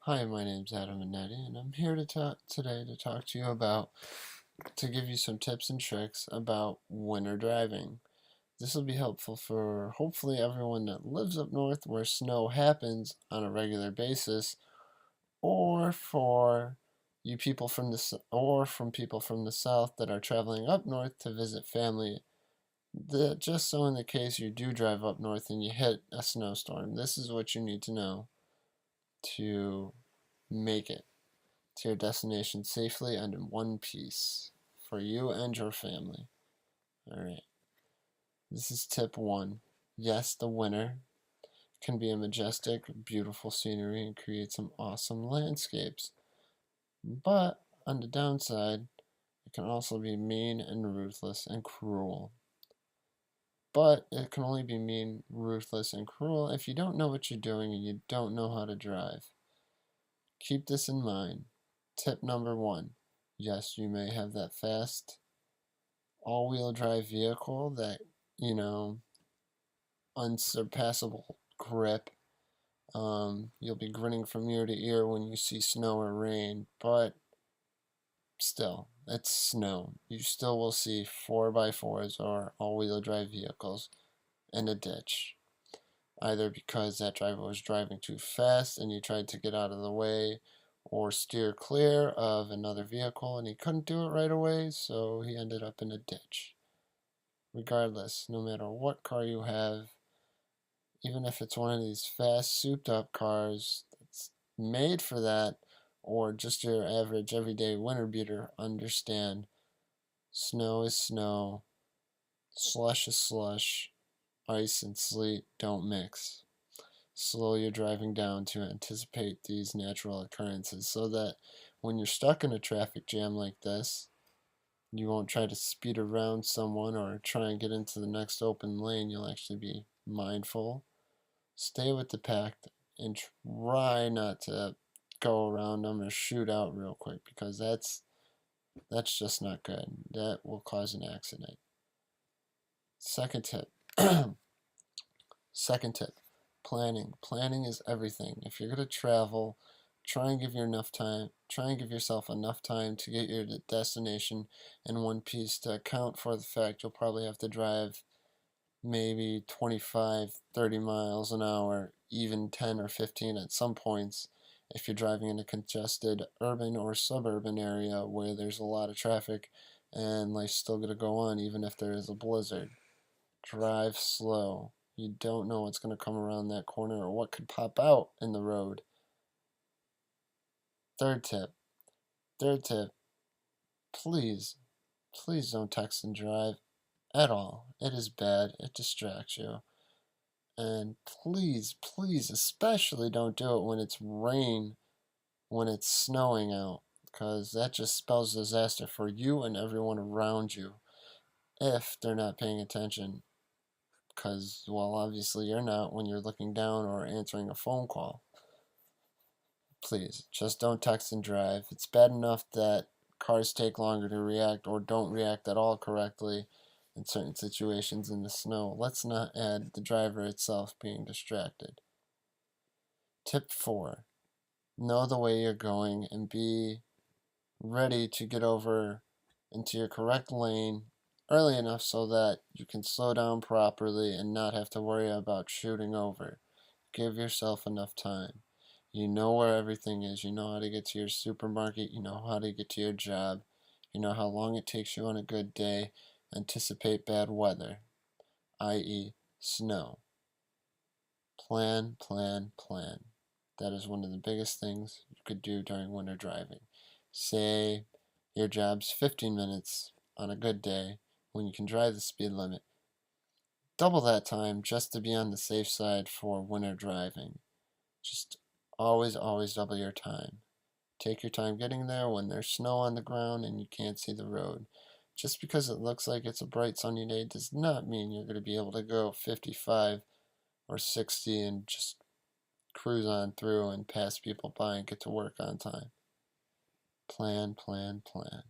Hi, my name's Adam Minetti, and I'm here today to talk to you to give you some tips and tricks about winter driving. This will be helpful for hopefully everyone that lives up north where snow happens on a regular basis, or for you people from or from people from the south that are traveling up north to visit family. Just so in the case you do drive up north and you hit a snowstorm, this is what you need to know to make it to your destination safely and in one piece for you and your family. Alright, this is tip one. Yes, the winter can be a majestic, beautiful scenery and create some awesome landscapes. But on the downside, it can also be mean and ruthless and cruel. But it can only be mean, ruthless, and cruel if you don't know what you're doing and you don't know how to drive. Keep this in mind. Tip number one. Yes, you may have that fast all-wheel drive vehicle that, you know, unsurpassable grip. You'll be grinning from ear to ear when you see snow or rain, but still, it's snow. You still will see 4x4s or all-wheel drive vehicles in a ditch. Either because that driver was driving too fast and you tried to get out of the way, or steer clear of another vehicle and he couldn't do it right away, so he ended up in a ditch. Regardless, no matter what car you have, even if it's one of these fast, souped up cars that's made for that, or just your average everyday winter beater, understand snow is snow, slush is slush, ice and sleet don't mix. Slow your driving down to anticipate these natural occurrences so that when you're stuck in a traffic jam like this, you won't try to speed around someone or try and get into the next open lane. You'll actually be mindful, stay with the pack, and try not to go around them or shoot out real quick because that's just not good. That will cause an accident. Second tip. Second tip. Planning. Planning is everything. If you're going to travel, try and give yourself enough time to get your destination in one piece to account for the fact you'll probably have to drive maybe 25, 30 miles an hour, even 10 or 15 at some points if you're driving in a congested urban or suburban area where there's a lot of traffic and life's still going to go on even if there is a blizzard. Drive slow. You don't know what's going to come around that corner or what could pop out in the road. Third tip. Third tip. Please, please don't text and drive at all. It is bad. It distracts you. And please, please, especially don't do it when it's rain, when it's snowing out, because that just spells disaster for you and everyone around you if they're not paying attention. Because, well, obviously you're not when you're looking down or answering a phone call. Please, just don't text and drive. It's bad enough that cars take longer to react or don't react at all correctly in certain situations in the snow. Let's not add the driver itself being distracted. Tip 4. Know the way you're going and be ready to get over into your correct lane early enough so that you can slow down properly and not have to worry about shooting over. Give yourself enough time. You know where everything is. You know how to get to your supermarket. You know how to get to your job. You know how long it takes you on a good day. Anticipate bad weather, i.e., snow. Plan, plan, plan. That is one of the biggest things you could do during winter driving. Say your job's 15 minutes on a good day when you can drive the speed limit. Double that time just to be on the safe side for winter driving. Just always, always double your time. Take your time getting there when there's snow on the ground and you can't see the road. Just because it looks like it's a bright sunny day does not mean you're going to be able to go 55 or 60 and just cruise on through and pass people by and get to work on time. Plan, plan, plan.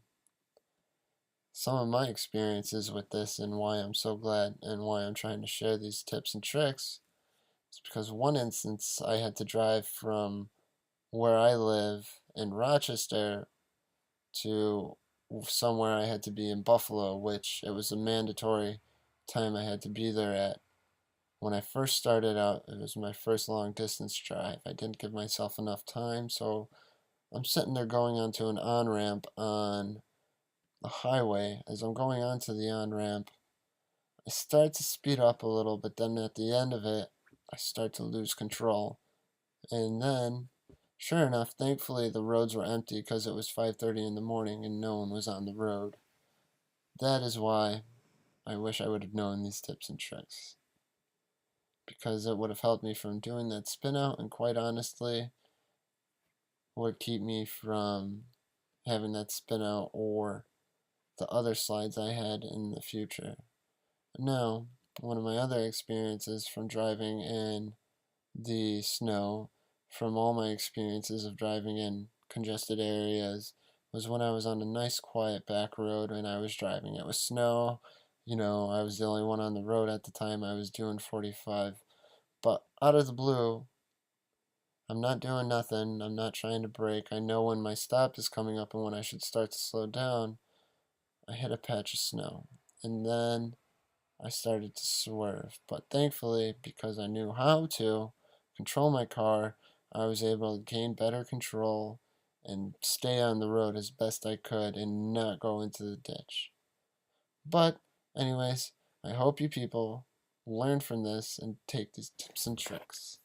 Some of my experiences with this and why I'm so glad and why I'm trying to share these tips and tricks is because one instance I had to drive from where I live in Rochester to somewhere I had to be in Buffalo, which it was a mandatory time I had to be there at. When I first started out, it was my first long distance drive. I didn't give myself enough time, so I'm sitting there going onto an on ramp on the highway. As I'm going onto the on ramp, I start to speed up a little, but then at the end of it, I start to lose control. And then, sure enough, thankfully the roads were empty because it was 5:30 in the morning and no one was on the road. That is why I wish I would have known these tips and tricks, because it would have helped me from doing that spin out, and quite honestly would keep me from having that spin out or the other slides I had in the future. Now, one of my other experiences from driving in the snow, from all my experiences of driving in congested areas, was when I was on a nice quiet back road and I was driving. It was snow, I was the only one on the road at the time. I was doing 45. But out of the blue, I'm not doing nothing. I'm not trying to brake. I know when my stop is coming up and when I should start to slow down. I hit a patch of snow. And then I started to swerve. But thankfully, because I knew how to control my car, I was able to gain better control and stay on the road as best I could and not go into the ditch. But, anyways, I hope you people learn from this and take these tips and tricks.